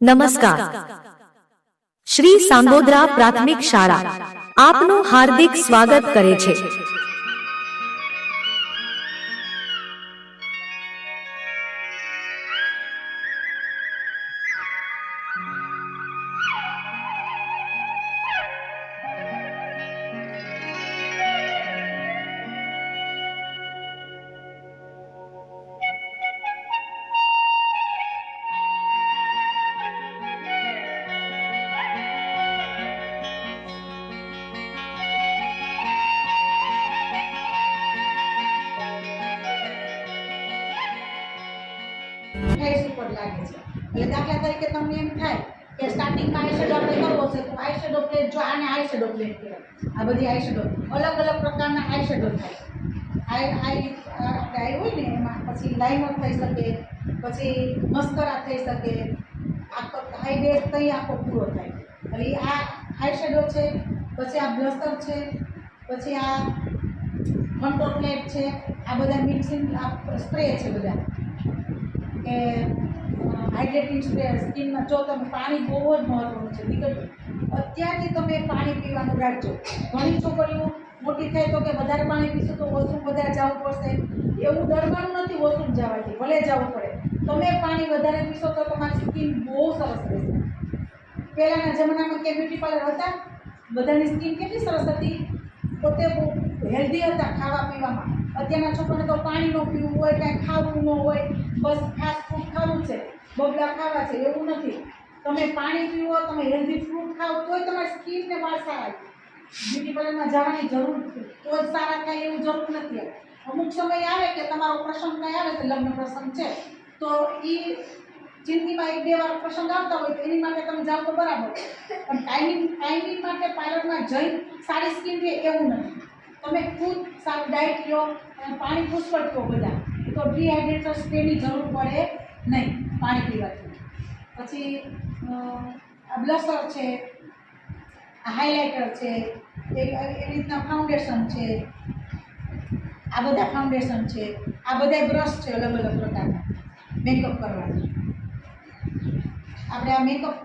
નમસ્કાર. શ્રી સાંગોદરા પ્રાથમિક શાળા આપનું હાર્દિક સ્વાગત કરે છે. ઉપર લાગે છે એટલે દાખલા તરીકે તમને એમ થાય કે સ્ટાર્ટિંગમાં આઈશેડો આપણે કરવો છે તો આઈશેડો પ્લેટ, જો આને આઈશેડો પ્લેટ કહેવાય. આ બધી આઈશેડો અલગ અલગ પ્રકારના આઈશેડો થાય. આઈ હોય ને એમાં પછી લાઇનર થઈ શકે, પછી મસ્કરા થઈ શકે, આખો હાઈલાઇટ થઈ આખો પૂરો થાય. એટલે આ આઈશેડો છે, પછી આ બ્લશર છે, પછી આ કંટ્રોલ પ્લેટ છે, આ બધા મિક્સિંગ સ્પ્રે છે બધા કે હાઇડ્રેટિંગ સ્પ્રે સ્કિનમાં. જો તમે પાણી બહુ જ મહત્વનું છે દીકરીઓ, અત્યારથી તમે પાણી પીવાનું રાખજો. ઘણી છોકરીઓ મોટી થાય તો કે વધારે પાણી પીશું તો વોશરૂમ વધારે જવું પડશે, એવું ડરવાનું નથી. વોશરૂમ જવાથી ભલે જવું પડે, તમે પાણી વધારે પીશો તો તમારી સ્કિન બહુ સરસ રહેશે. પહેલાંના જમાનામાં કે બ્યુટી પાર્લર હતા, બધાની સ્કિન કેટલી સરસ હતી, પોતે બહુ હેલ્ધી હતા ખાવા પીવામાં. અત્યારના છોકરાને તો પાણી ન પીવું હોય, કાંઈ ખાવું ન હોય, બસ ફાસ્ટ ફૂડ ખાવું છે, બબલા ખાવા છે, એવું નથી. તમે પાણી પીવો, તમે હેલ્ધી ફ્રૂટ ખાઓ તોય તમારી સ્કિનને વાળ સારા આવે. બ્યુટી પાર્લરમાં જવાની જરૂર નથી, તો જ સારા થાય એવું જરૂર નથી. અમુક સમય આવે કે તમારો પ્રસંગ કંઈ આવે છે, લગ્ન પ્રસંગ છે, તો એ જિંદગીમાં 1-2 વાર પ્રસંગ આવતા હોય તો એની માટે તમે જાઓ તો બરાબર, પણ ટાઈમિંગ માટે પાર્લરમાં જઈ સારી સ્કિન રહે એવું નથી. તમે ખુદ સારું ડાયટ લો અને પાણી પુષ્કળ પીઓ બધા, તો ડિહાઇડ્રેટર સ્પ્રેની જરૂર પડે નહીં પાણી પીવાથી. પછી આ બ્લશર છે, આ હાઇલાઇટર છે, એવી રીતના ફાઉન્ડેશન છે, આ બધા ફાઉન્ડેશન છે, આ બધા બ્રશ છે અલગ અલગ પ્રકારના મેકઅપ કરવાના. આપણે આ મેકઅપ